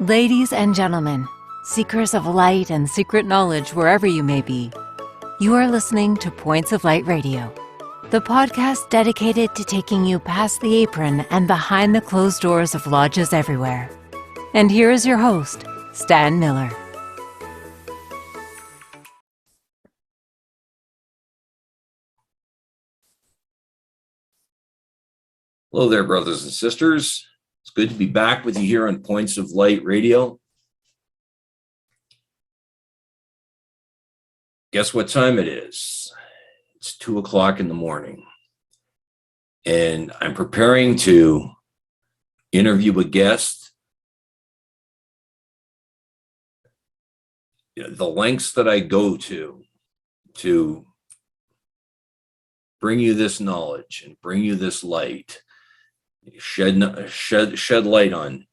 Ladies and gentlemen, seekers of light and secret knowledge wherever you may be, you are listening to Points of Light Radio, the podcast dedicated to taking you past the apron and behind the closed doors of lodges everywhere. And here is your host, Stan Miller. Hello there, brothers and sisters. It's good to be back with you here on Points of Light Radio. Guess what time it is? It's 2 o'clock in the morning. And I'm preparing to interview a guest. The lengths that I go to bring you this knowledge and bring you this light, shed light on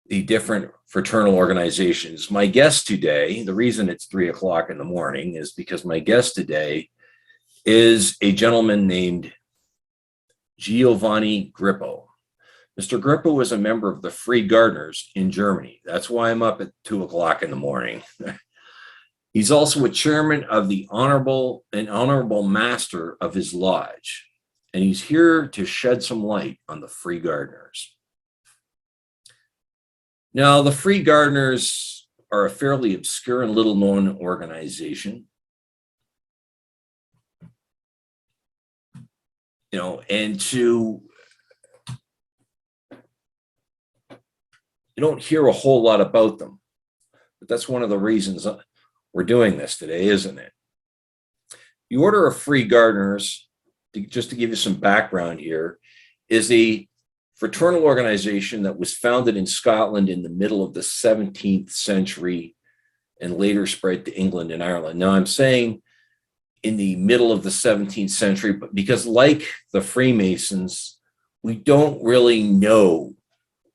the different fraternal organizations. My guest today, the reason it's 3 o'clock in the morning is because my guest today is a gentleman named Giovanni Grippo. Mr. Grippo is a member of the Free Gardeners in Germany. That's why I'm up at 2 o'clock in the morning. He's also a chairman of the honorable master of his lodge. And he's here to shed some light on the Free Gardeners. Now, the Free Gardeners are a fairly obscure and little-known organization. And you don't hear a whole lot about them. But that's one of the reasons we're doing this today, isn't it? The Order of Free Gardeners, just to give you some background here, is a fraternal organization that was founded in Scotland in the middle of the 17th century and later spread to England and Ireland. Now, I'm saying in the middle of the 17th century, but because like the Freemasons, we don't really know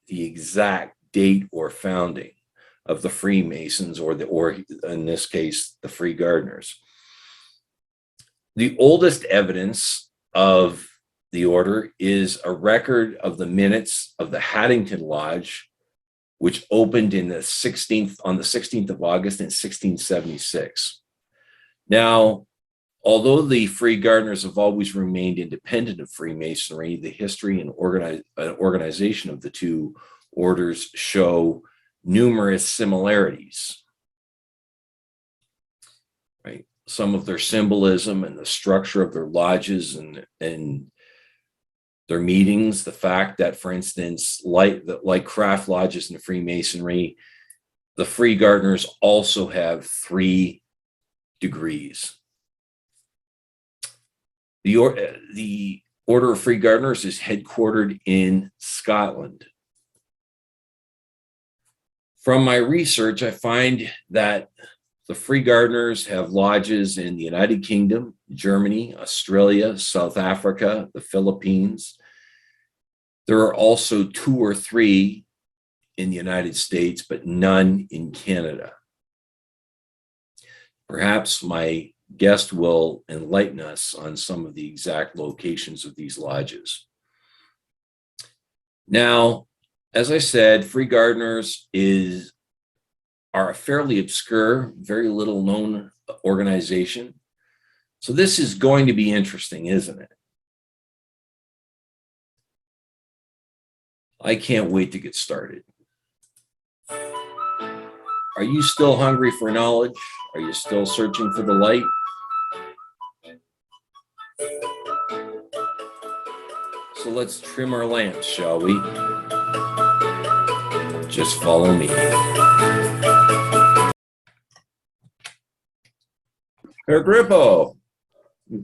the exact date or founding of the Freemasons or in this case, the Free Gardeners. The oldest evidence of the order is a record of the minutes of the Haddington Lodge, which opened on the 16th of August in 1676. Now, although the Free Gardeners have always remained independent of Freemasonry, the history and organization of the two orders show numerous similarities. Right? Some of their symbolism and the structure of their lodges and their meetings, the fact that, for instance, like craft lodges in Freemasonry, the Free Gardeners also have 3 degrees. The Order of Free Gardeners is headquartered in Scotland. From my research, I find that the Free Gardeners have lodges in the United Kingdom, Germany, Australia, South Africa, the Philippines. There are also 2 or 3 in the United States, but none in Canada. Perhaps my guest will enlighten us on some of the exact locations of these lodges. Now, as I said, Free Gardeners are a fairly obscure, very little known organization. So this is going to be interesting, isn't it? I can't wait to get started. Are you still hungry for knowledge? Are you still searching for the light? So let's trim our lamps, shall we? Just follow me. Herr Grippo.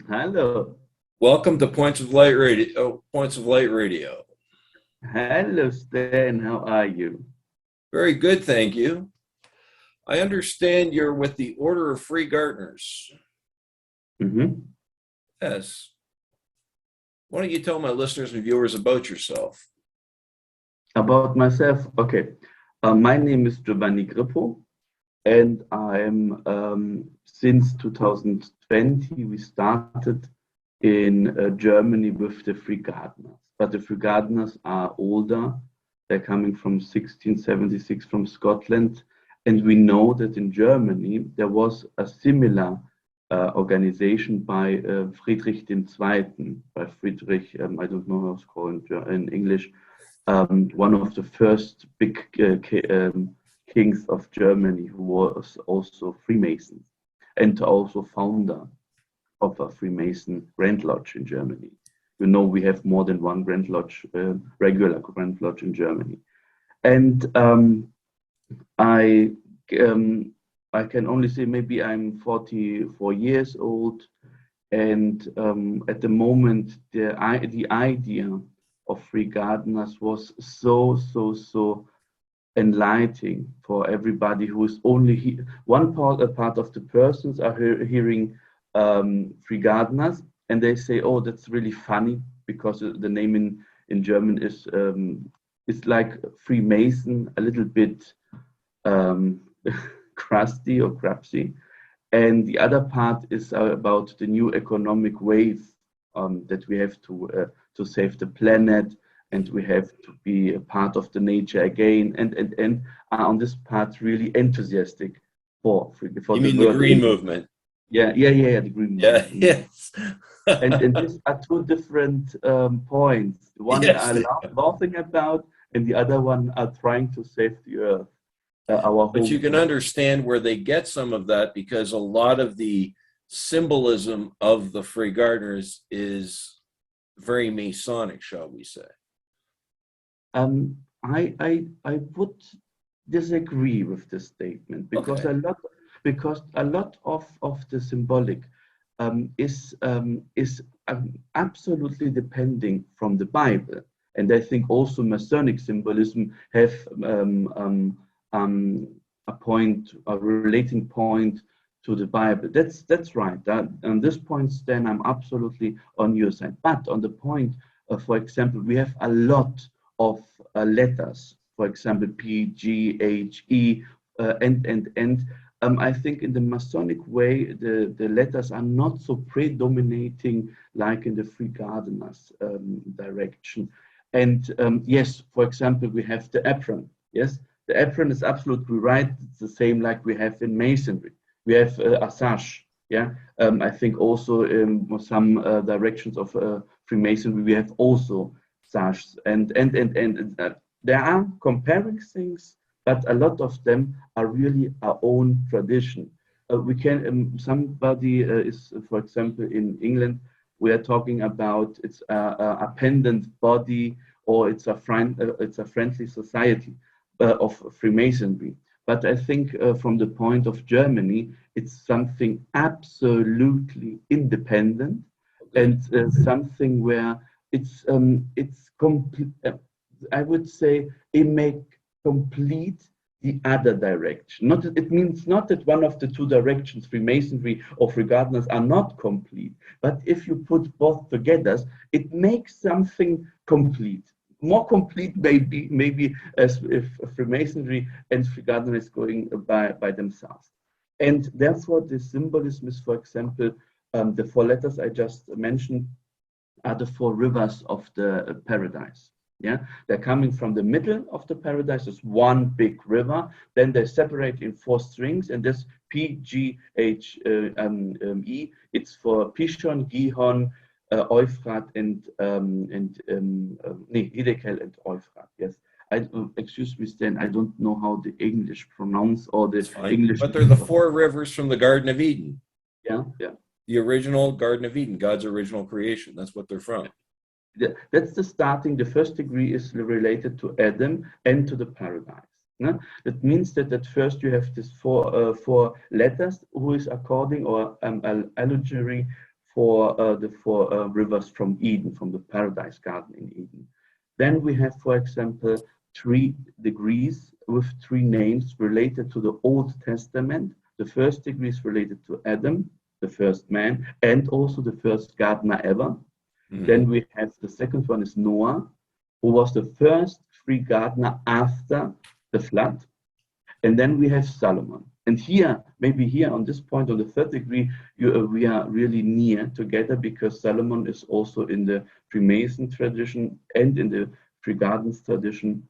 Hello. Welcome to Points of Light Radio. Hello, Stan. How are you? Very good, thank you. I understand you're with the Order of Free Gardeners. Mm-hmm. Yes. Why don't you tell my listeners and viewers about yourself? About myself? Okay. My name is Giovanni Grippo, and I'm since 2020, we started in Germany with the Free Gardeners. But the Free Gardeners are older They're coming from 1676 from Scotland. And we know that in Germany, there was a similar organization by Friedrich II, by Friedrich, I don't know how it's called in English, one of the first big kings of Germany, who was also Freemason and also founder of a Freemason Grand Lodge in Germany. You know, we have more than one Grand Lodge, regular Grand Lodge in Germany. And I can only say maybe I'm 44 years old, and at the moment the idea of free gardeners was so enlightening for everybody who is only one part of the persons are hearing free gardeners, and they say, oh, that's really funny, because the name in German is it's like Freemason, a little bit crusty or crapsy. And the other part is about the new economic ways that we have to save the planet, and we have to be a part of the nature again, and are on this part really enthusiastic for you mean the green movement? Yeah, the green movement. Yes. and these are two different points. One Yes, are laughing about, and the other one are trying to save the earth. But you can understand where they get some of that, because a lot of the symbolism of the free gardeners is very Masonic, shall we say. I would disagree with this statement, because a lot of the symbolic is absolutely depending from the Bible, and I think also Masonic symbolism have a relating point to the Bible. That's right. On this point, Stan, I'm absolutely on your side. But on the point, for example, we have a lot of letters. For example, P, G, H, E, and. I think in the Masonic way, the letters are not so predominating like in the free gardeners direction. And yes, for example, we have the apron. Yes. The apron is absolutely right. It's the same like we have in Masonry. We have a sash. Yeah, I think also in some directions of Freemasonry we have also sashes. And there are comparing things, but a lot of them are really our own tradition. We can somebody is, for example, in England, we are talking about it's a pendant body, or it's a friendly society of Freemasonry. But I think from the point of Germany, it's something absolutely independent, and something where it's complete. I would say it may complete the other direction. It means not that one of the two directions, Freemasonry or Free Gardeners, are not complete. But if you put both together, it makes something complete. More complete, maybe as if Freemasonry and Free Gardener is going by themselves. And therefore, the symbolism is, for example, the four letters I just mentioned are the four rivers of the paradise. Yeah, they're coming from the middle of the paradise. It's one big river. Then they separate in four strings, and this P, G, H, E. It's for Pishon, Gihon, Euphrat, and Hiddekel and Euphrat. Yes, excuse me, Stan. I don't know how the English pronounce all the English. But they're the four rivers from the Garden of Eden. Yeah. The original Garden of Eden, God's original creation. That's what they're from. That's the starting. The first degree is related to Adam and to the paradise. No? That means that at first you have these four letters, who is according or allegory for the four rivers from Eden, from the paradise garden in Eden. Then we have, for example, 3 degrees with 3 names related to the Old Testament. The first degree is related to Adam, the first man, and also the first gardener ever. Then we have the second one is Noah, who was the first free gardener after the flood. And then we have Solomon. And here, maybe here on this point, on the 3rd degree, we are really near together, because Solomon is also in the Freemason tradition and in the Free Gardens tradition.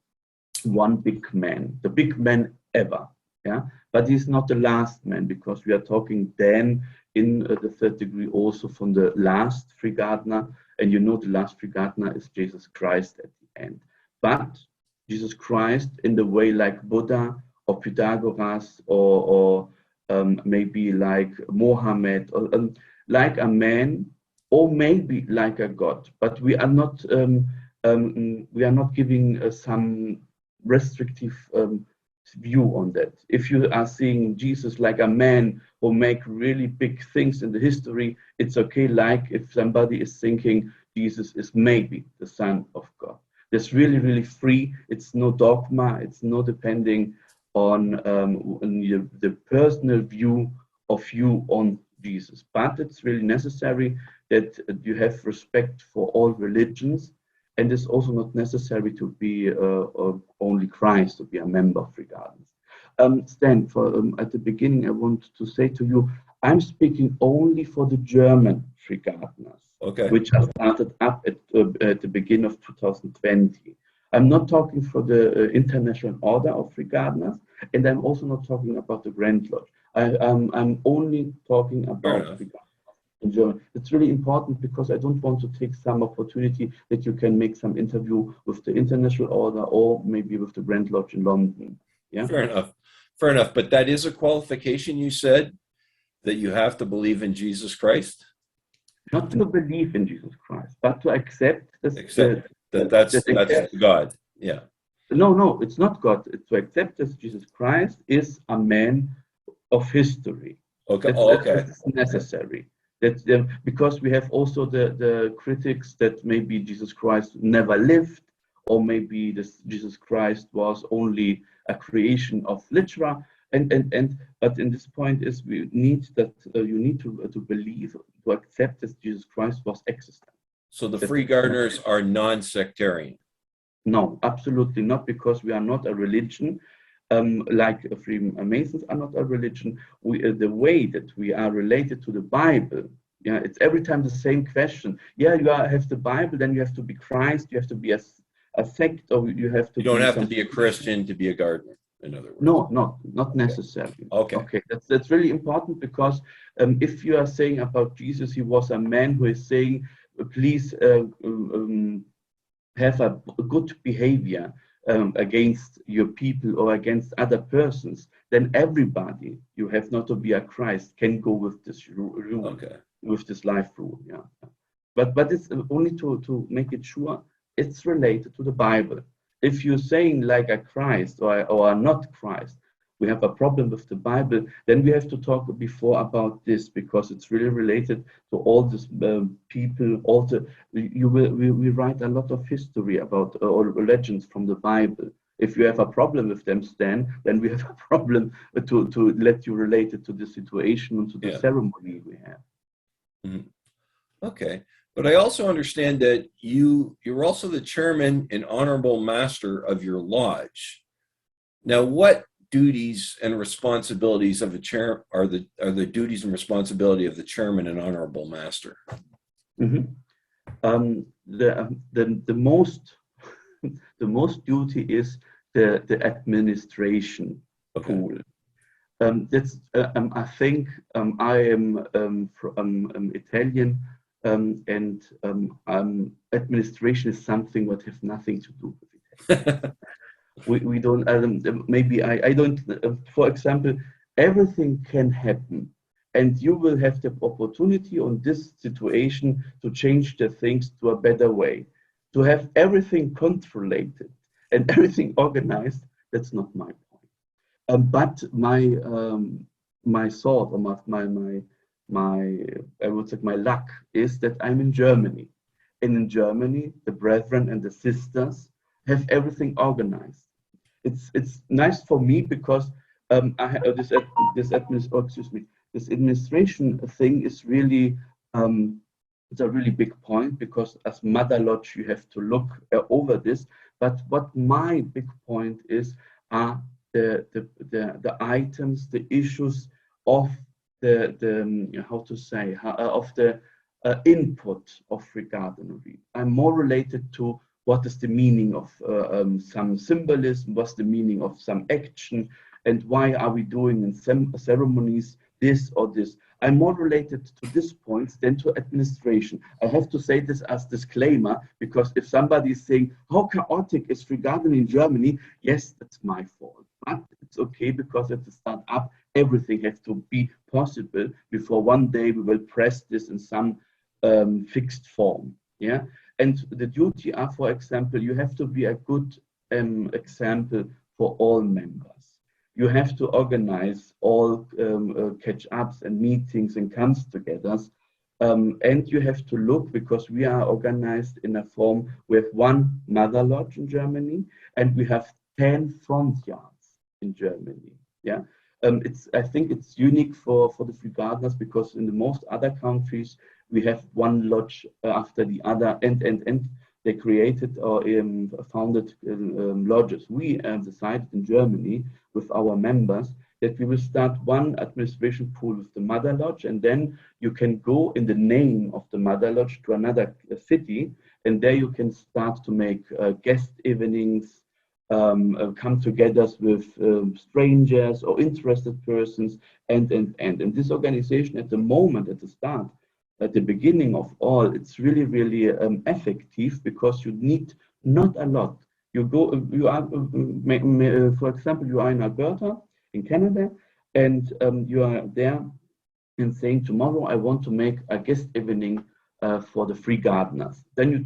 one big man, the big man ever. Yeah, but he's not the last man, because we are talking then in the third degree also from the last free gardener, and you know the last free gardener is Jesus Christ at the end. But Jesus Christ in the way like Buddha or Pythagoras or maybe like Mohammed, or like a man, or maybe like a god. But we are not giving some restrictive view on that. If you are seeing Jesus like a man who make really big things in the history, it's okay. Like if somebody is thinking Jesus is maybe the Son of God. That's really, really free. It's no dogma. It's no depending on the personal view of you on Jesus. But it's really necessary that you have respect for all religions. And it's also not necessary to be only Christ, to be a member of Free Gardens. Stan, at the beginning, I want to say to you, I'm speaking only for the German Free Gardeners, which are started up at the beginning of 2020. I'm not talking for the International Order of Free Gardeners, and I'm also not talking about the Grand Lodge. I'm only talking about Free Gardeners in German. It's really important because I don't want to take some opportunity that you can make some interview with the International Order or maybe with the Grand Lodge in London. Yeah. Fair enough. Fair enough. But that is a qualification, you said, that you have to believe in Jesus Christ? Not to believe in Jesus Christ, but to accept that's God. Yeah. No, it's not God. It's to accept that Jesus Christ is a man of history. Okay. That's necessary. That because we have also the critics that maybe Jesus Christ never lived, or maybe Jesus Christ was only a creation of literature. But in this point is we need that you need to believe, to accept that Jesus Christ was existent. So the Free Gardeners are non-sectarian? No, absolutely not, because we are not a religion. Like Freemasons are not a religion. The way that we are related to the Bible, yeah, it's every time the same question. Yeah, have the Bible, then you have to be Christ, you have to be a sect, or you have to. You don't have to be a Christian to be a gardener, in other words. No, not necessarily. Okay. That's really important, because if you are saying about Jesus, he was a man who is saying, please have a good behavior against your people or against other persons, then everybody, you have not to be a Christ, can go with this rule, with this life rule. Yeah, but it's only to make it sure it's related to the Bible. If you're saying like a Christ or not Christ, we have a problem with the Bible, then we have to talk before about this, because it's really related to all these people. We write a lot of history about or legends from the Bible. If you have a problem with them, Stan, then we have a problem to let you relate it to the situation and to the ceremony we have. Mm-hmm. Okay. But I also understand that you're also the chairman and honorable master of your lodge. Now, what duties and responsibilities of a chair are the duties and responsibility of the chairman and honorable master? Mm-hmm. The most duty is the administration pool. That's I think I am from Italian, and administration is something that has nothing to do with it. we don't maybe I don't for example, everything can happen, and you will have the opportunity on this situation to change the things to a better way, to have everything controlled and everything organized. That's not my point. But my thought, or my I would say my luck is that I'm in Germany, and in Germany the brethren and the sisters have everything organized. It's nice for me, because I have this administration thing is really it's a really big point, because as Mother Lodge you have to look over this. But what my big point is are the items, the issues of the how to say of the input of free gardenery. I'm more related to what is the meaning of some symbolism, what's the meaning of some action, and why are we doing in some ceremonies this or this. I'm more related to this point than to administration. I have to say this as disclaimer, because if somebody is saying, how chaotic is free gardening in Germany? Yes, that's my fault. But it's okay, because at the start up, everything has to be possible before one day we will press this in some fixed form. Yeah. And the duty are, for example, you have to be a good example for all members. You have to organize all catch-ups and meetings and comes-togethers. And you have to look, because we are organized in a form, we have one mother lodge in Germany, and we have 10 front yards in Germany. Yeah. I think it's unique for the free gardeners, because in the most other countries, we have one lodge after the other, and they created or founded lodges. We decided in Germany with our members that we will start one administration pool with the mother lodge, and then you can go in the name of the mother lodge to another city, and there you can start to make guest evenings, come together with strangers or interested persons, and this organization at the moment, at the start, at the beginning of all, it's really, really effective, because you need not a lot. You are, for example, you are in Alberta, in Canada, and you are there and saying, tomorrow I want to make a guest evening for the free gardeners. Then you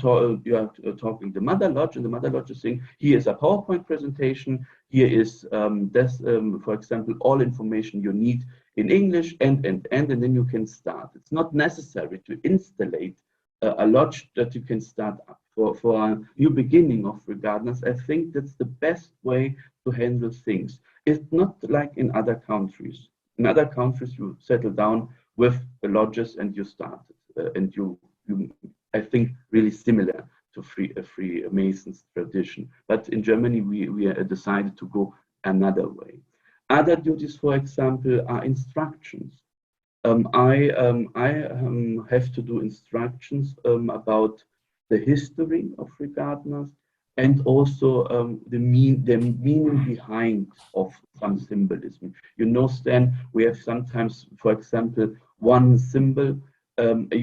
are talking the mother lodge, and the mother lodge is saying, here is a PowerPoint presentation, here is for example, all information you need in English, and then you can start. It's not necessary to installate a lodge that you can start up. For a new beginning of free gardeners, I think that's the best way to handle things. It's not like in other countries. In other countries, you settle down with the lodges and you start. And you, I think, really similar to Freemasons tradition. But in Germany, we decided to go another way. Other duties, for example, are instructions. I have to do instructions about the history of free gardeners, and also the meaning behind of some symbolism. You know, Stan, we have sometimes, for example, one symbol.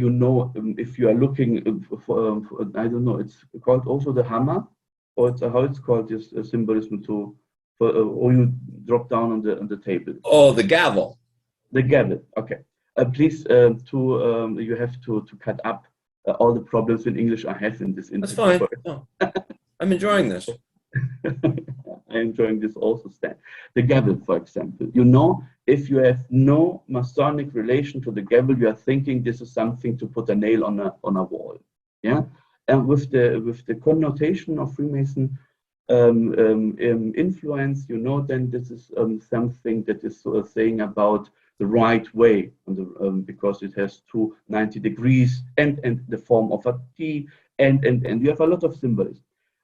You know, if you are looking for I don't know, it's called also the hammer, or it's how it's called, this symbolism to, or you drop down on the table. Oh, the gavel. The gavel. Okay. Please, you have to cut up all the problems in English I have in this interview. That's fine. No, I'm enjoying this. I'm enjoying this also, Stan. The gavel, for example. You know, if you have no Masonic relation to the gavel, you are thinking this is something to put a nail on a wall. Yeah, and with the connotation of Freemason influence, you know, then this is something that is sort of saying about the right way, because it has 290 degrees and the form of a T, and you have a lot of symbols.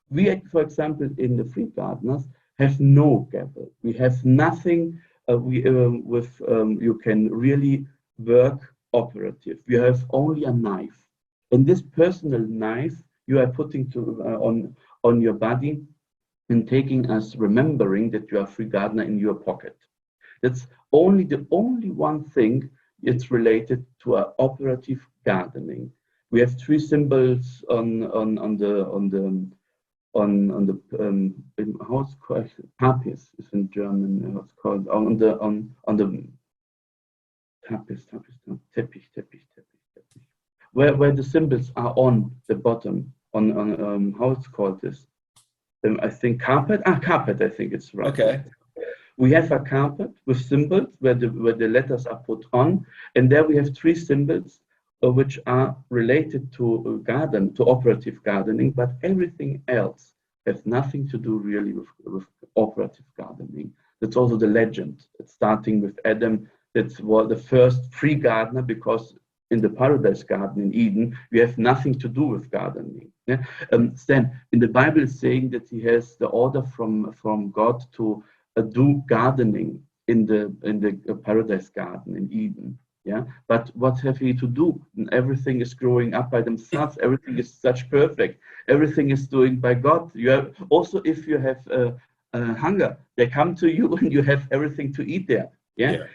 We, for example, in the free gardeners, have no gavel. We have nothing. You can really work operative. You have only a knife, and this personal knife you are putting on your body and taking as remembering that you are a free gardener in your pocket. That's the only one thing it's related to operative gardening. We have three symbols on the how it's called, Tapis is in German, how it's called, on the Teppich, where the symbols are on the bottom, on how it's called this. I think carpet. Carpet. I think it's right. Okay. We have a carpet with symbols where the letters are put on, and there we have three symbols which are related to operative gardening, but everything else has nothing to do really with operative gardening. That's also the legend. It's starting with Adam. That's what the first free gardener, because in the paradise garden in Eden, we have nothing to do with gardening. Yeah? Stan, in the Bible is saying that he has the order from God to do gardening in the paradise garden in Eden. Yeah, but what have you to do? Everything is growing up by themselves. Everything is such perfect. Everything is doing by God. You have also, if you have hunger, they come to you and you have everything to eat there. Yeah. Yeah.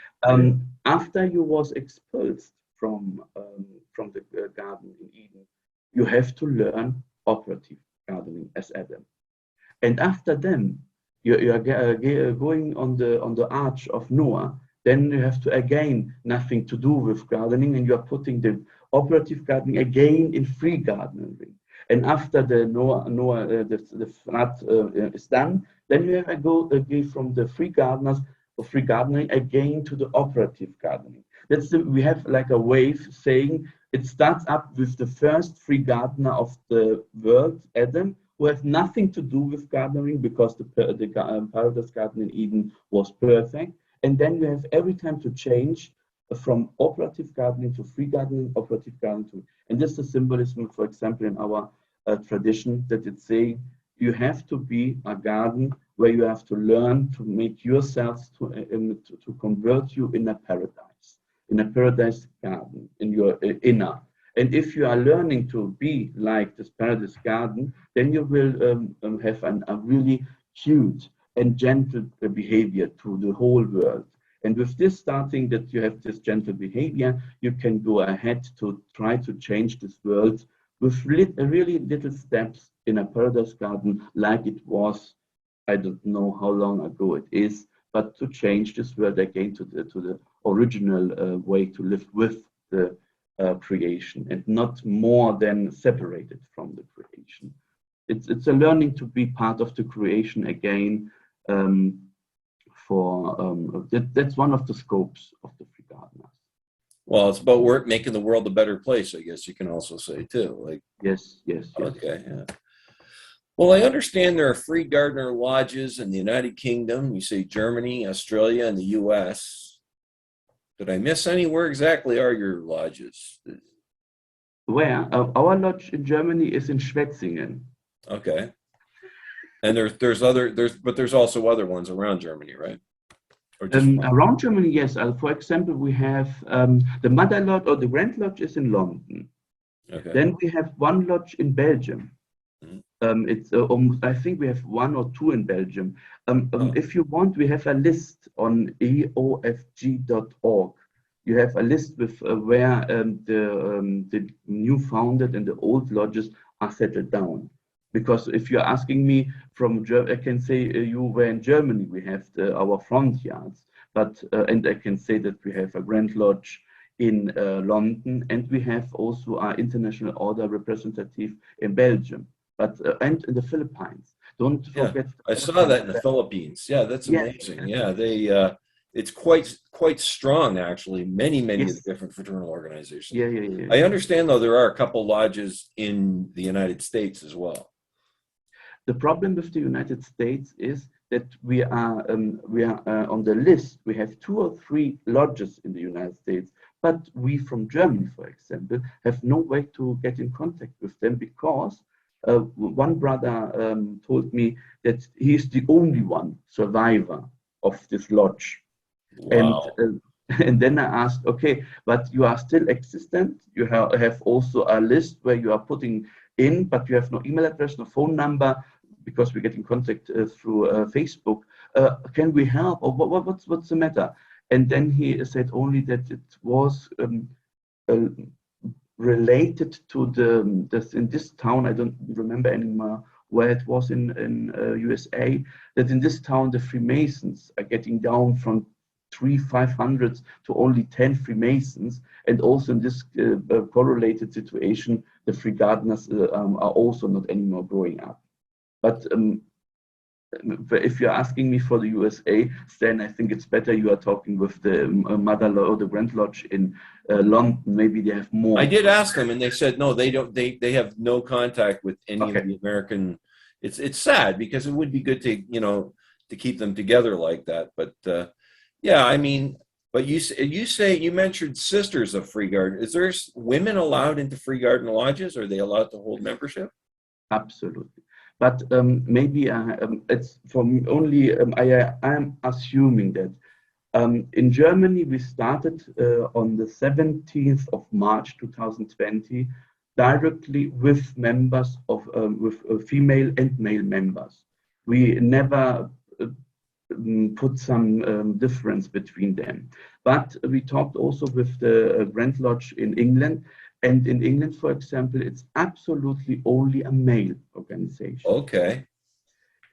After you was expelled from the garden in Eden, you have to learn operative gardening as Adam. And after them, you are going on the arch of Noah. Then you have to again nothing to do with gardening, and you are putting the operative gardening again in free gardening. And after the the flood is done, then you have to go again from the free gardeners or free gardening again to the operative gardening. We have like a wave saying it starts up with the first free gardener of the world, Adam, who have nothing to do with gardening because the paradise garden in Eden was perfect. And then you have every time to change from operative gardening to free gardening, operative gardening to, and this is the symbolism, for example, in our tradition, that it's saying you have to be a garden where you have to learn to make yourselves to convert you in a paradise garden, in your inner. And if you are learning to be like this paradise garden, then you will have a really cute and gentle behavior to the whole world. And with this starting that you have this gentle behavior, you can go ahead to try to change this world with really little steps in a paradise garden like it was, I don't know how long ago it is, but to change this world again to the original way to live with the creation and not more than separated from the creation. It's a learning to be part of the creation again. That's one of the scopes of the free gardeners. Well, it's about making the world a better place, I guess you can also say too. Like yes. Okay, yeah. Well, I understand there are free gardener lodges in the United Kingdom. You say Germany, Australia, and the U.S. Did I miss any? Where exactly are your lodges? Where? Our lodge in Germany is in Schwetzingen. Okay. And there's also other ones around Germany, right? Or just around Germany, yes. For example, we have the mother lodge or the grand lodge is in London. Okay. Then we have one lodge in Belgium. Mm-hmm. I think we have one or two in Belgium. If you want, we have a list on eofg.org. You have a list with where the new founded and the old lodges are settled down. Because if you're asking me from Germany, I can say you were in Germany. We have our front yards, but and I can say that we have a grand lodge in London, and we have also our international order representative in Belgium, but and in the Philippines. Don't forget. I saw that in the Philippines. Yeah, that's amazing. Yeah, it's quite strong actually. Many of the different fraternal organizations. Yeah. I understand though there are a couple lodges in the United States as well. The problem with the United States is that we are on the list. We have 2 or 3 lodges in the United States, but we from Germany, for example, have no way to get in contact with them because one brother told me that he is the only one survivor of this lodge. Wow. And then I asked, okay, but you are still existent. You have also a list where you are putting in, but you have no email address, no phone number, because we get in contact through Facebook. Can we help? Or what's the matter? And then he said only that it was related to this in this town. I don't remember anymore where it was in USA. That in this town the Freemasons are getting down from 500 to only 10 Freemasons, and also in this correlated situation, the free gardeners are also not anymore growing up. But if you're asking me for the USA, then I think it's better you are talking with the mother lodge or the grand lodge in London. Maybe they have more. I did ask them, and they said no, they don't. They have no contact with any of the American. It's sad because it would be good to to keep them together like that, but. Yeah, I mean, but you mentioned sisters of free garden. Is there women allowed into free garden lodges? Are they allowed to hold membership? Absolutely, but maybe it's for me only. I am assuming that In Germany, we started on the 17th of March 2020, directly with members of female and male members. We never put some difference between them. But we talked also with the Grand Lodge in England. And in England, for example, it's absolutely only a male organization. Okay.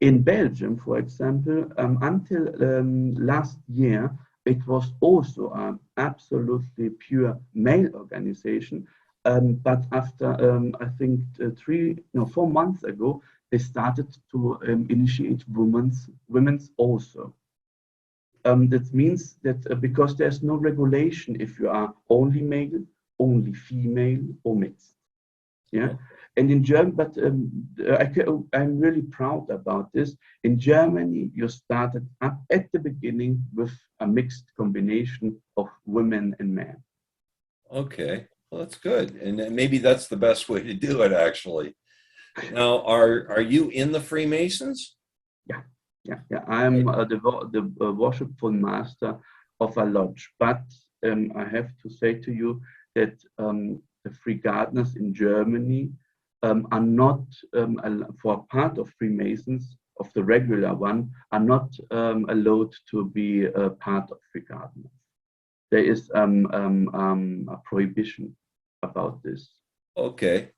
In Belgium, for example, until last year, it was also an absolutely pure male organization. But after, I think, 4 months ago, they started to initiate women's also. That means that because there's no regulation if you are only male, only female, or mixed. Yeah. And in Germany, but I'm really proud about this. In Germany, you started up at the beginning with a mixed combination of women and men. Okay, well, that's good. And maybe that's the best way to do it, actually. Now, are you in the Freemasons? Yeah. I'm the worshipful master of a lodge. But I have to say to you that the free gardeners in Germany are not, for part of Freemasons, of the regular one, are not allowed to be a part of free gardeners. There is a prohibition about this. Okay.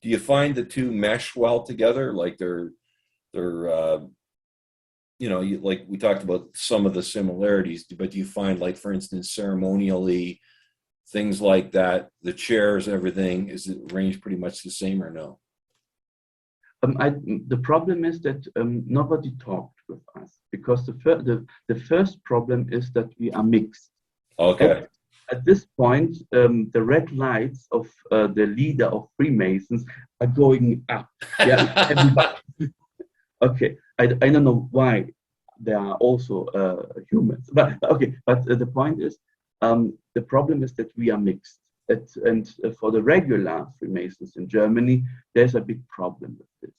Do you find the two mesh well together? Like they're like we talked about some of the similarities, but do you find, like, for instance, ceremonially, things like that, the chairs, everything, is it arranged pretty much the same or no? The problem is that nobody talked with us because the first problem is that we are mixed. Okay. At this point, the red lights of the leader of Freemasons are going up. Yeah. Okay. I don't know why they are also humans, but okay. But the point is, the problem is that we are mixed. And for the regular Freemasons in Germany, there's a big problem with this,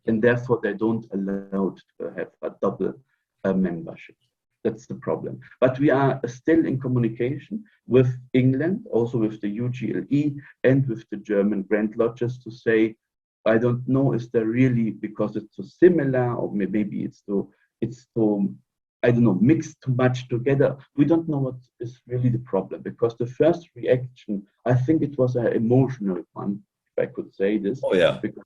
and therefore they don't allow to have a double membership. That's the problem. But we are still in communication with England, also with the UGLE and with the German Grand Lodges to say, I don't know, is there really, because it's so similar, or maybe it's so, I don't know, mixed too much together. We don't know what is really the problem, because the first reaction, I think it was an emotional one, if I could say this. Oh, yeah. Because,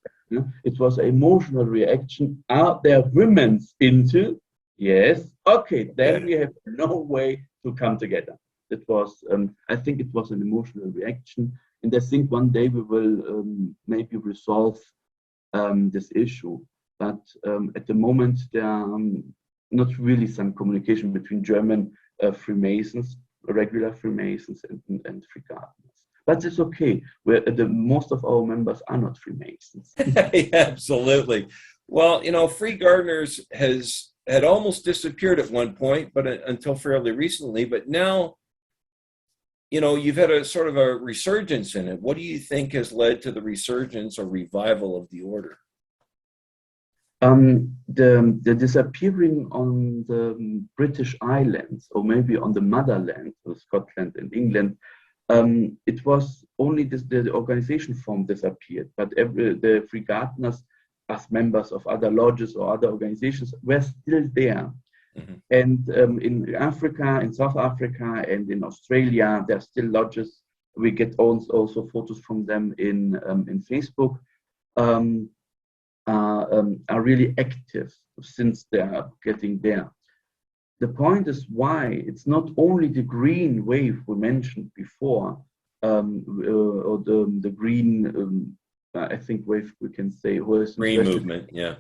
it was an emotional reaction. Are there women's into? Yes. Okay, then we have no way to come together. It was, I think it was an emotional reaction. And I think one day we will maybe resolve this issue. But at the moment, there are not really some communication between German Freemasons, regular Freemasons, and free gardeners. But it's okay. Most of our members are not Freemasons. Absolutely. Well, free gardeners had almost disappeared at one point, but until fairly recently. But now, you've had a sort of a resurgence in it. What do you think has led to the resurgence or revival of the order? The disappearing on the British Islands, or maybe on the motherland of Scotland and England, it was only the organization form disappeared, but the free gardeners as members of other lodges or other organizations were still there. Mm-hmm. And in Africa, in South Africa, and in Australia, there are still lodges. We get also photos from them in Facebook. Are really active since they are getting there. The point is why it's not only the green wave we mentioned before, or the green, I think wave we can say. Green movement, yeah.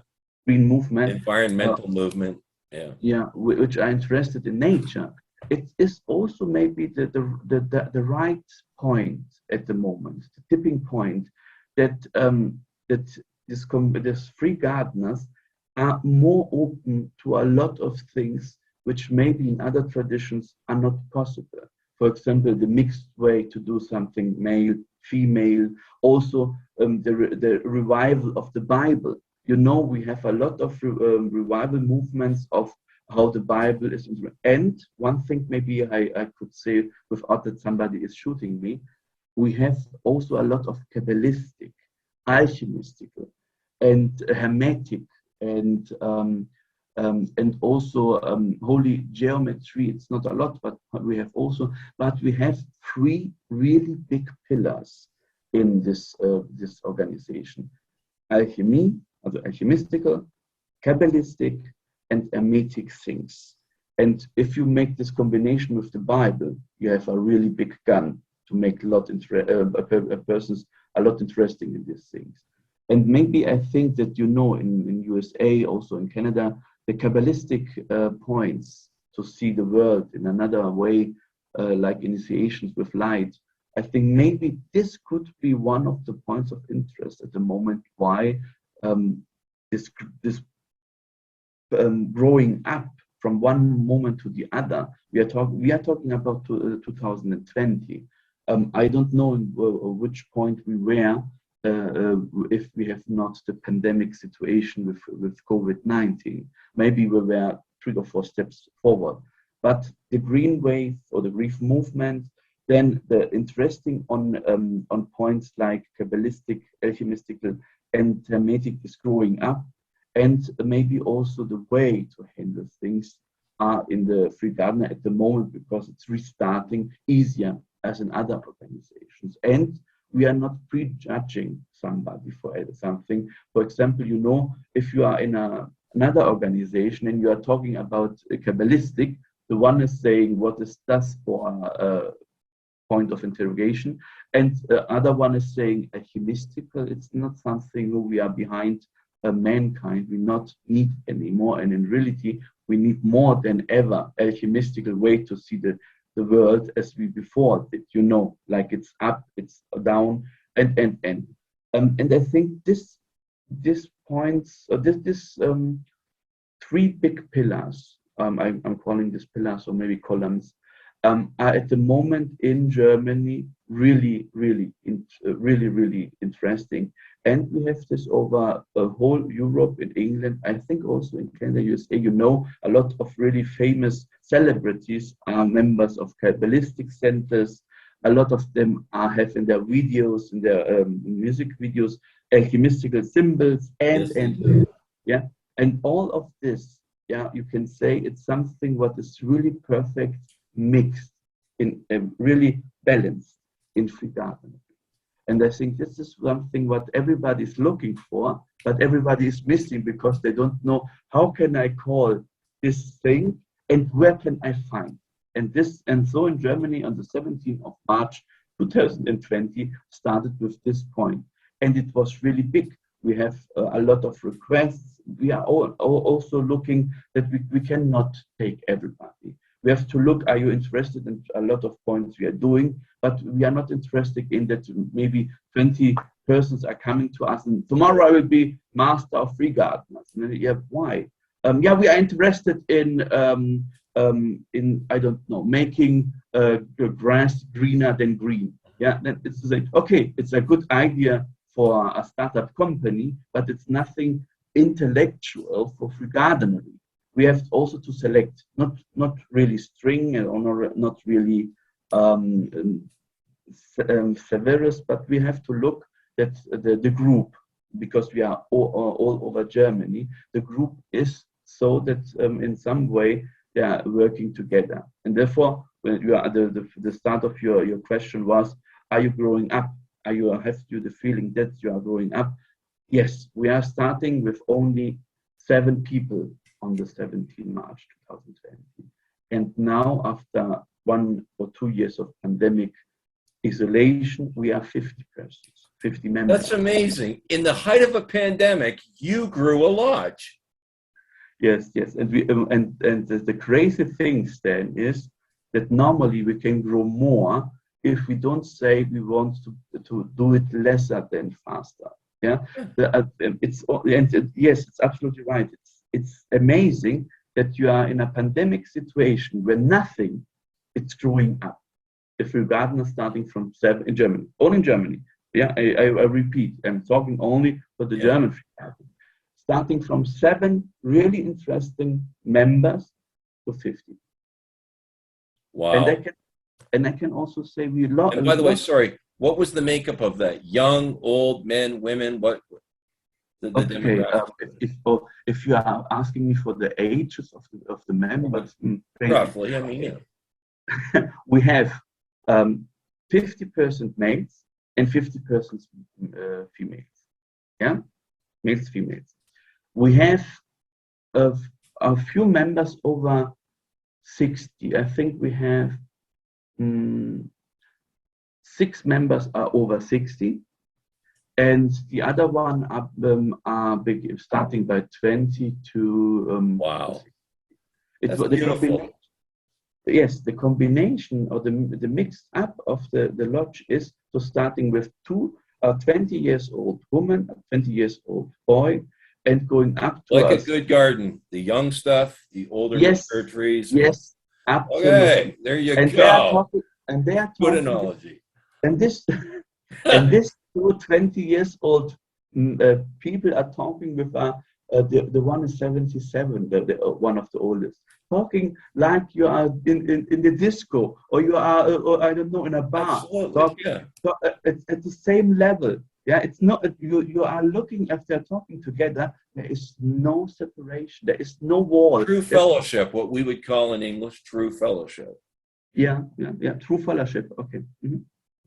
Green movement. Environmental movement, yeah. Yeah, which are interested in nature. It is also maybe the right point at the moment, the tipping point, that these free gardeners are more open to a lot of things which maybe in other traditions are not possible. For example, the mixed way to do something, male, female, also the revival of the Bible. We have a lot of revival movements of how the Bible is. And one thing maybe I could say without that somebody is shooting me, we have also a lot of Kabbalistic, alchemistical, and Hermetic, and also holy geometry. It's not a lot, but we have also, but we have three really big pillars in this this organization: alchemy, also alchemistical, Kabbalistic, and Hermetic things. And if you make this combination with the Bible, you have a really big gun to make a person's a lot interesting in these things. And maybe I think that in USA, also in Canada, the Kabbalistic points to see the world in another way, like initiations with light. I think maybe this could be one of the points of interest at the moment. Why this growing up from one moment to the other? We are talking about 2020. I don't know which point we were if we have not the pandemic situation with COVID-19. Maybe we were 3 or 4 steps forward. But the green wave or the grief movement, then the interesting on points like Kabbalistic, alchemistical, and Hermetic is growing up. And maybe also the way to handle things are in the Free Gardener at the moment, because it's restarting easier as in other organizations. And we are not prejudging somebody for something. For example, if you are in another organization and you are talking about Kabbalistic, the one is saying, what is das for a point of interrogation? And the other one is saying alchemistical. It's not something we are behind mankind, we not need anymore. And in reality, we need more than ever alchemistical way to see the world as we before did, like it's up, it's down, and I think this points, this 3 big pillars, I'm calling this pillars or maybe columns, are at the moment in Germany really interesting. And we have this over the whole Europe, in England, I think also in Canada, USA. A lot of really famous celebrities are members of Kabbalistic centers. A lot of them have in their videos, in their music videos, alchemistical symbols, and all of this. You can say it's something what is really perfect, mixed, in really balanced in Free Gardener. And I think this is something what everybody is looking for, but everybody is missing because they don't know how can I call this thing and where can I find. And so in Germany on the 17th of March 2020 started with this point, and it was really big. We have a lot of requests. We are also looking that we cannot take everybody. We have to look, are you interested in a lot of points we are doing, but we are not interested in that maybe 20 persons are coming to us and tomorrow I will be master of Free Gardeners. Why? We are interested in I don't know, making grass greener than green. Then it's like, okay, it's a good idea for a startup company, but it's nothing intellectual for Free Gardening. We have also to select, not really string or not really severus, but we have to look at the group, because we are all over Germany. The group is so that in some way they are working together. And therefore, when you are the start of your question was, are you growing up? Have you the feeling that you are growing up? Yes, we are starting with only 7 people on the 17th March 2020. And now, after 1 or 2 years of pandemic isolation, we are 50 persons, 50 members. That's amazing. In the height of a pandemic, you grew a lodge. Yes. And the crazy things then is that normally we can grow more if we don't say we want to do it lesser than faster. Yes, it's absolutely right. It's amazing that you are in a pandemic situation where nothing, it's growing up. The Free Gardener starting from 7 in Germany, only in Germany. I repeat, I'm talking only for the German Free Gardener. Starting from 7 really interesting members to 50. Wow. And I can also say And by the way, sorry, what was the makeup of that? Young, old, men, women, what? The Okay, demographic? if you are asking me for the ages of the members, Roughly, I mean, yeah. we have 50% males and 50% females. Yeah, males, females. We have a few members over 60. I think we have 6 members are over 60. And the other one are starting by 20 to Wow. It's That's beautiful. Yes, the combination or the mix up of the lodge is to starting with 20 years old woman, a 20 years old boy, and going up to like a good garden, the young stuff, the older mature trees. Yes, absolutely. Okay, there you go. They are talking. Good analogy. And this and this 20 years old people are talking with the one is 77, the one of the oldest, talking like you are in the disco, or you are, or I don't know, in a bar. Absolutely, It's at the same level. Yeah, it's not, you are looking, if they're talking together, there is no separation, there is no wall. True fellowship, what we would call in English true fellowship. Yeah, true fellowship. Okay.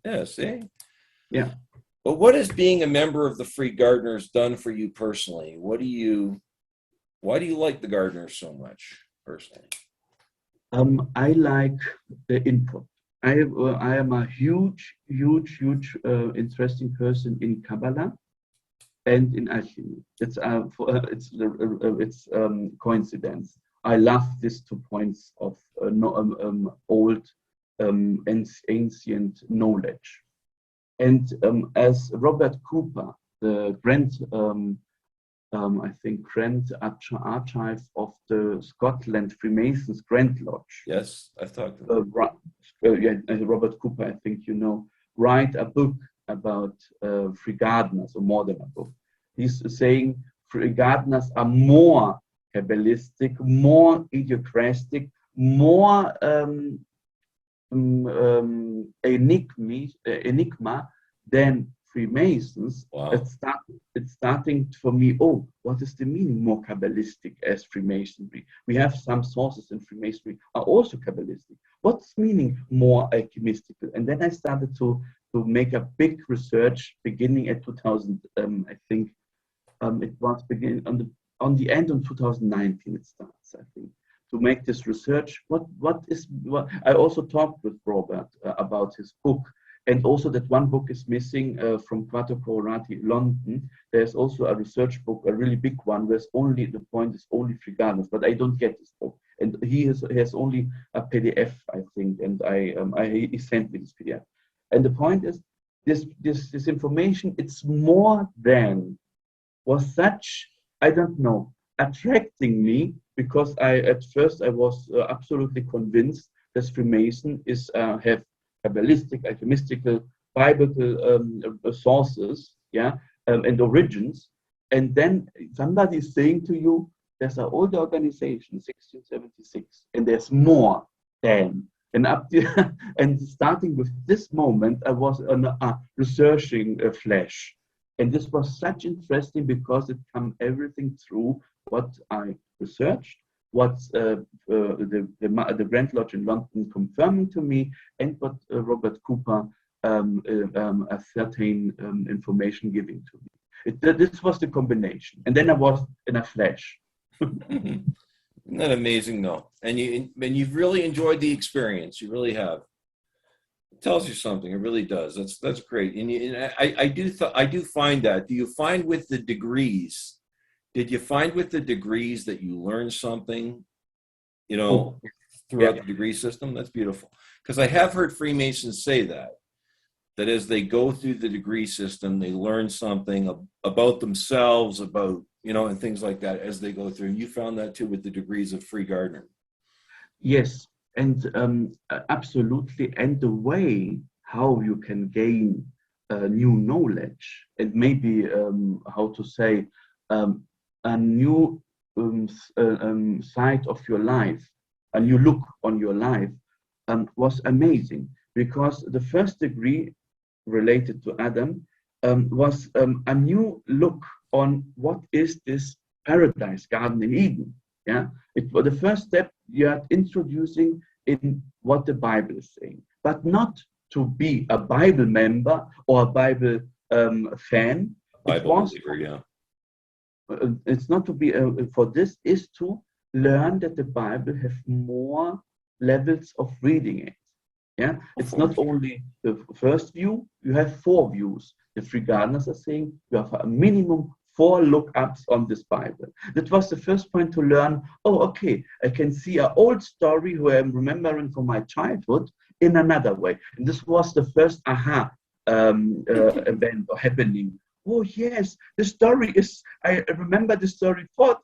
Yeah, see? Yeah. But what has being a member of the Free Gardeners done for you personally? Why do you like the Gardeners so much personally? I like the input. I am a huge interesting person in Kabbalah and in alchemy. It's coincidence. I love these 2 points of old and ancient knowledge. And as Robert Cooper, the grand archive of the Scotland Freemasons Grand Lodge. Yes, I've talked to him. Robert Cooper, I think you know, write a book about free gardeners, or more than a book. He's saying free gardeners are more Kabbalistic, more idiocratic, more enigma than Freemasons. Wow. It's starting for me, oh, what is the meaning more Kabbalistic as Freemasonry? We have some sources in Freemasonry are also Kabbalistic. What's meaning more alchemistical? And then I started to make a big research beginning at 2000, I think it was beginning on the end of 2019 it starts, I think, to make this research. What I also talked with Robert about his book. And also that one book is missing from Quarto Colorati, London. There's also a research book, a really big one, where the point is only free gardeners, but I don't get this book. And he has only a PDF, I think, and he sent me this PDF. And the point is, this information, it's more than was such, I don't know, attracting me, because at first I was absolutely convinced that Freemason is have Kabbalistic, alchemistical, biblical sources, and origins. And then somebody is saying to you, there's an old organization, 1676, and there's more than. And and starting with this moment, I was researching Flash. And this was such interesting, because it come everything through what I researched, what's the Grand Lodge in London confirming to me, and what Robert Cooper certain information giving to me. This was the combination, and then I was in a flash. Isn't that amazing, though? And you've really enjoyed the experience. You really have. It tells you something. It really does. That's great. And I do find that. Do you find with the degrees? Did you find with the degrees that you learn something, throughout the degree system? That's beautiful. Because I have heard Freemasons say that as they go through the degree system, they learn something about themselves, about, and things like that as they go through. And you found that too with the degrees of Free Gardener. Yes, and absolutely. And the way how you can gain new knowledge, and maybe, how to say, a new side of your life, a new look on your life, was amazing, because the first degree related to Adam was a new look on what is this paradise garden in Eden. Yeah, it was the first step you are introducing in what the Bible is saying, but not to be a Bible member or a Bible fan. Bible believer, yeah. It's not to be for this, is to learn that the Bible have more levels of reading it. Yeah, it's not only the first view, you have 4 views. The three gardeners are saying you have a minimum 4 lookups on this Bible. That was the first point to learn. Oh, okay, I can see an old story who I'm remembering from my childhood in another way. And this was the first aha event or happening. Oh yes, the story is, I remember the story 30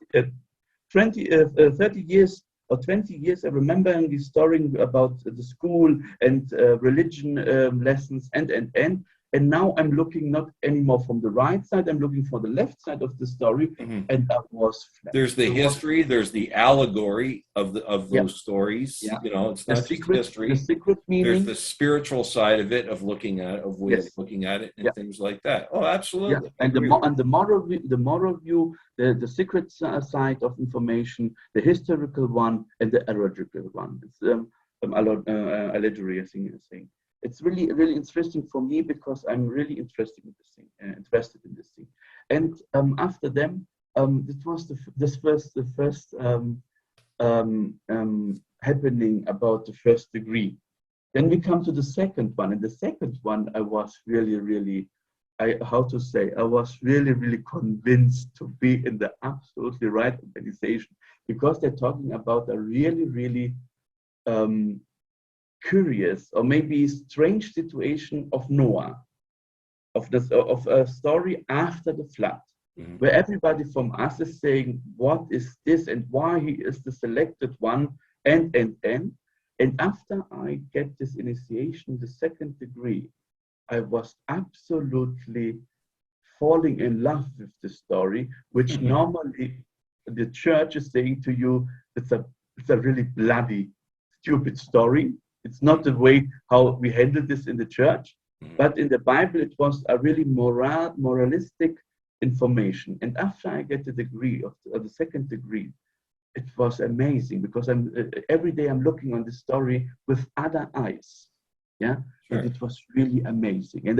years or 20 years, I remember the story about the school and religion lessons and now I'm looking not anymore from the right side, I'm looking for the left side of the story, and that was flat. There's the history, there's the allegory of those stories. Yeah. You know, it's not just history. The secret meaning. There's the spiritual side of it, of looking at, looking at it, and things like that. Oh, absolutely. Yeah. And the moral view, the secret side of information, the historical one, and the allegorical one. It's allegory, I think you're saying. It's really, really interesting for me because I'm really interested in this thing. And after them, it was the first happening about the first degree. Then we come to the second one, and the second one I was really, I was really convinced to be in the absolutely right organization, because they're talking about a really curious or maybe strange situation of Noah, of a story after the flood, where everybody from us is saying, what is this and why he is the selected one, and after I get this initiation, the second degree, I was absolutely falling in love with the story, which normally the church is saying to you, it's a really bloody, stupid story. It's not the way how we handle this in the church, but in the Bible, it was a really moralistic information. And after I get the degree of the second degree, it was amazing, because every day I'm looking on the story with other eyes. Yeah, sure. And it was really amazing. And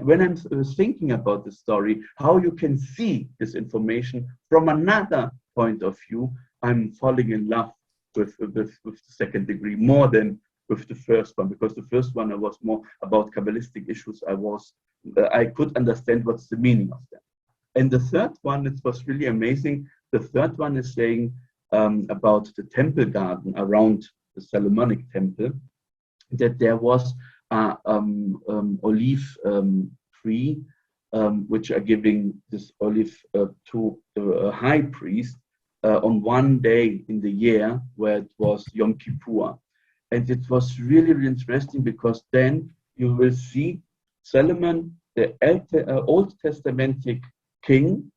when I'm thinking about the story, how you can see this information from another point of view, I'm falling in love with the second degree more than with the first one, because the first one I was more about Kabbalistic issues. I could understand what's the meaning of that. And the third one, it was really amazing. The third one is saying about the temple garden around the Solomonic temple, that there was olive tree, which are giving this olive to the high priest on one day in the year, where it was Yom Kippur. And it was really interesting, because then you will see Solomon, the Old Testamentic king,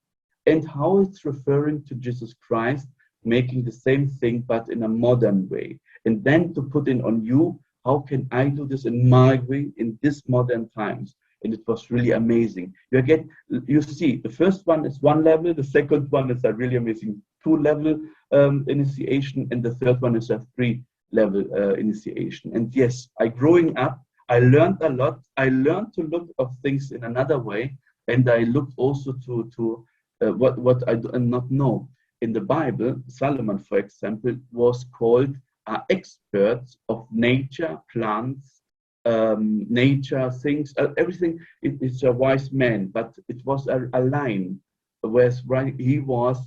and how it's referring to Jesus Christ, making the same thing but in a modern way. And then to put in on you, how can I do this in my way in this modern times? And it was really amazing. You see, the first one is 1 level, the second one is a really amazing 2-level initiation, and the third one is a 3-level initiation. And yes, growing up, I learned a lot. I learned to look at things in another way, and I looked also to what I do not know. In the Bible, Solomon, for example, was called experts of nature, plants, nature, things, everything. It's a wise man, but it was a line, whereas he was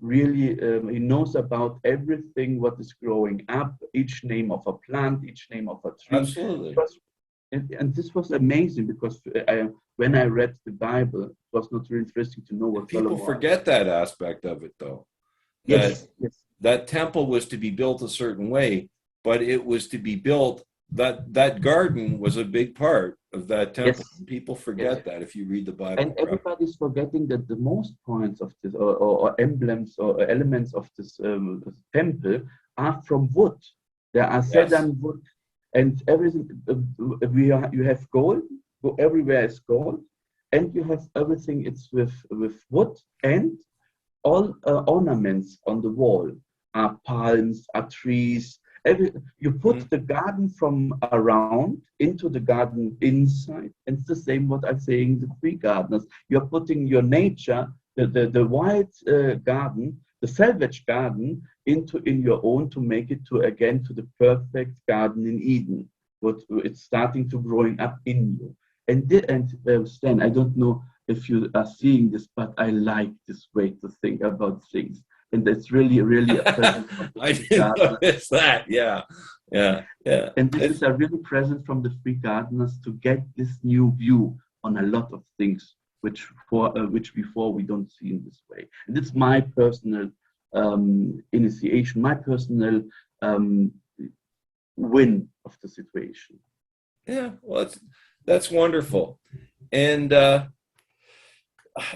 really, he knows about everything what is growing up, each name of a plant, each name of a tree. Absolutely. And this was amazing, because when I read the Bible, it was not really interesting to know what people forget that aspect of it, though. Yes. That temple was to be built a certain way, but it was to be built, that garden was a big part of that temple. Yes. People forget that if you read the Bible. And everybody's forgetting that the most points of this, or emblems or elements of this temple are from wood. There are sedan wood and everything. You have gold. Everywhere is gold, and you have everything. It's with wood, and all ornaments on the wall are palms, are trees. You put the garden from around into the garden inside, and it's the same what I'm saying. The free gardeners, you're putting your nature, the wild garden, the salvage garden, in your own to make it to the perfect garden in Eden. What it's starting to growing up in you. And Stan, I don't know if you are seeing this, but I like this way to think about things. And that's really, really a present. I didn't notice that. Yeah. And this is a really present from the free gardeners to get this new view on a lot of things, which before we don't see in this way. And it's my personal initiation, my personal win of the situation. Yeah, well, that's wonderful. And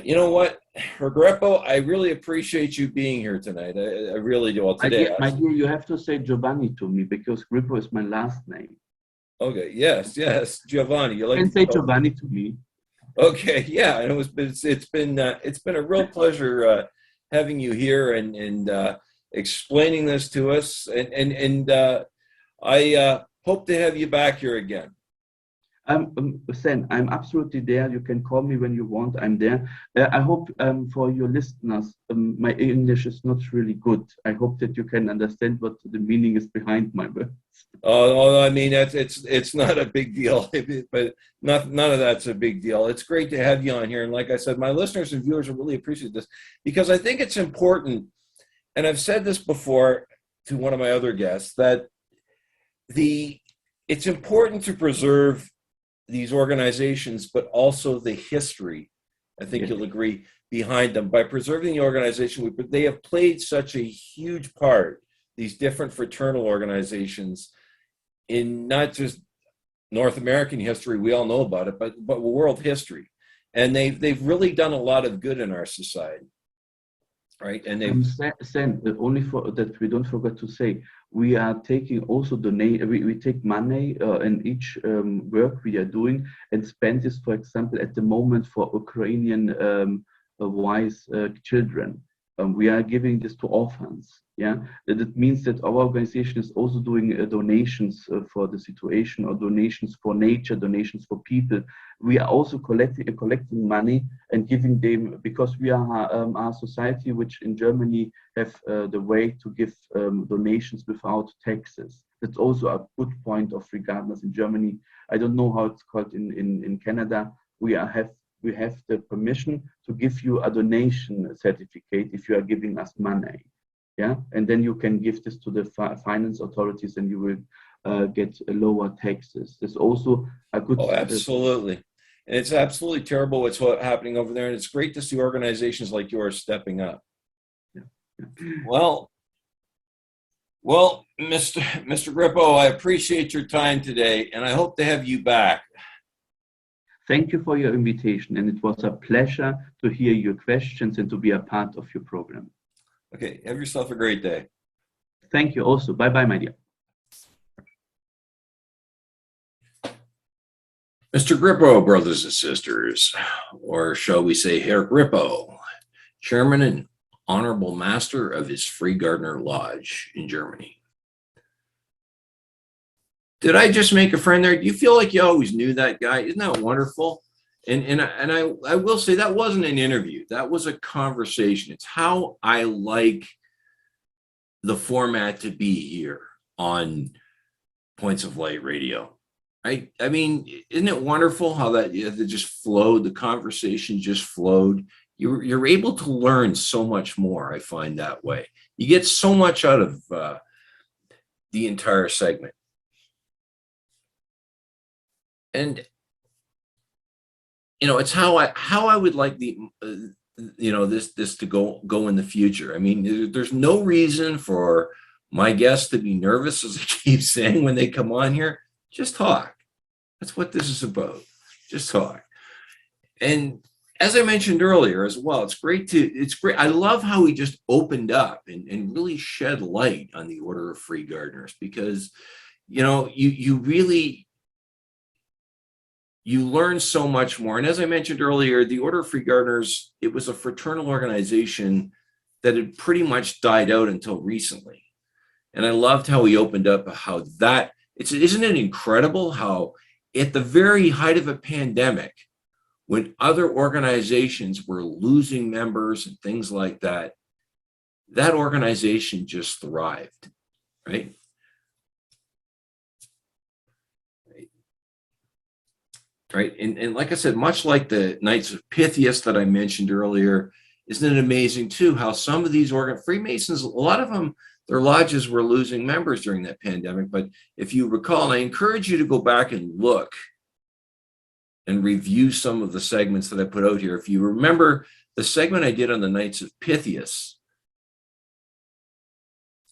you know what, Herr Grippo, I really appreciate you being here tonight. I really do. Well, today, my dear, you have to say Giovanni to me because Grippo is my last name. Okay. Yes. Giovanni, you can say Giovanni to me. Okay. Yeah. And it's been a real pleasure having you here and explaining this to us. And I hope to have you back here again. Sen, I'm absolutely there. You can call me when you want. I'm there. I hope for your listeners, my English is not really good. I hope that you can understand what the meaning is behind my words. Oh, I mean, it's not a big deal, but none of that's a big deal. It's great to have you on here. And like I said, my listeners and viewers will really appreciate this because I think it's important. And I've said this before to one of my other guests that it's important to preserve these organizations, but also the history, I think you'll agree, behind them. By preserving the organization, they have played such a huge part, these different fraternal organizations, in not just North American history, we all know about it, but world history. And they've really done a lot of good in our society. Right, and Sen, only for that we don't forget to say, we are taking also we take money in each work we are doing and spend this, for example, at the moment for Ukrainian wise children. We are giving this to orphans. Yeah, that means that our organization is also doing donations for the situation, or donations for nature, donations for people. We are also collecting money and giving them, because we are a society which in Germany have the way to give donations without taxes. That's also a good point of regardless in Germany. I don't know how it's called in Canada. We have the permission to give you a donation certificate if you are giving us money. Yeah, and then you can give this to the finance authorities, and you will get lower taxes. There's also a good. Oh, absolutely, and it's absolutely terrible what's happening over there, and it's great to see organizations like yours stepping up. Yeah. Well, Mr. Grippo, I appreciate your time today, and I hope to have you back. Thank you for your invitation, and it was a pleasure to hear your questions and to be a part of your program. Okay, have yourself a great day. Thank you also. Bye-bye, my dear. Mr. Grippo, brothers and sisters, or shall we say Herr Grippo, Chairman and Honorable Master of his Free Gardener Lodge in Germany. Did I just make a friend there? Do you feel like you always knew that guy? Isn't that wonderful? And I will say that wasn't an interview. That was a conversation. It's how I like the format to be here on Points of Light Radio. I mean, isn't it wonderful how that just flowed? The conversation just flowed. You're able to learn so much more. I find that way. You get so much out of the entire segment. And it's how I would like this to go in the future. I mean, there's no reason for my guests to be nervous, as I keep saying when they come on here. Just talk. That's what this is about. Just talk. And as I mentioned earlier as well, it's great. I love how he just opened up and really shed light on the Order of Free Gardeners, because, you really, you learn so much more. And as I mentioned earlier, the Order of Free Gardeners, it was a fraternal organization that had pretty much died out until recently. And I loved how he opened up how that, isn't it incredible how at the very height of a pandemic, when other organizations were losing members and things like that, that organization just thrived, right? Right. And like I said, much like the Knights of Pythias that I mentioned earlier, isn't it amazing too how some of these Freemasons, a lot of them, their lodges were losing members during that pandemic. But if you recall, I encourage you to go back and look and review some of the segments that I put out here. If you remember the segment I did on the Knights of Pythias,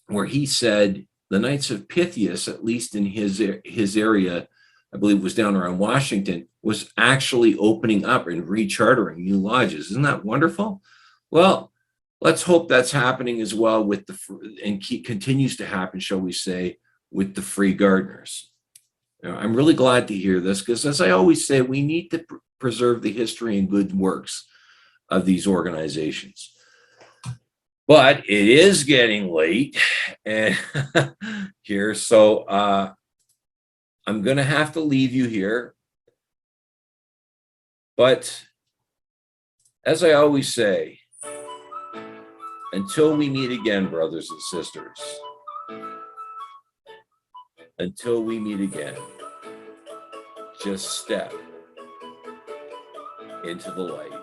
where he said the Knights of Pythias, at least in his area, I believe it was down around Washington, was actually opening up and rechartering new lodges. Isn't that wonderful? Well, let's hope that's happening as well with continues to happen, shall we say, with the Free Gardeners. I'm really glad to hear this, because as I always say, we need to preserve the history and good works of these organizations. But it is getting late and here, so I'm going to have to leave you here. But as I always say, until we meet again, brothers and sisters, until we meet again, just step into the light.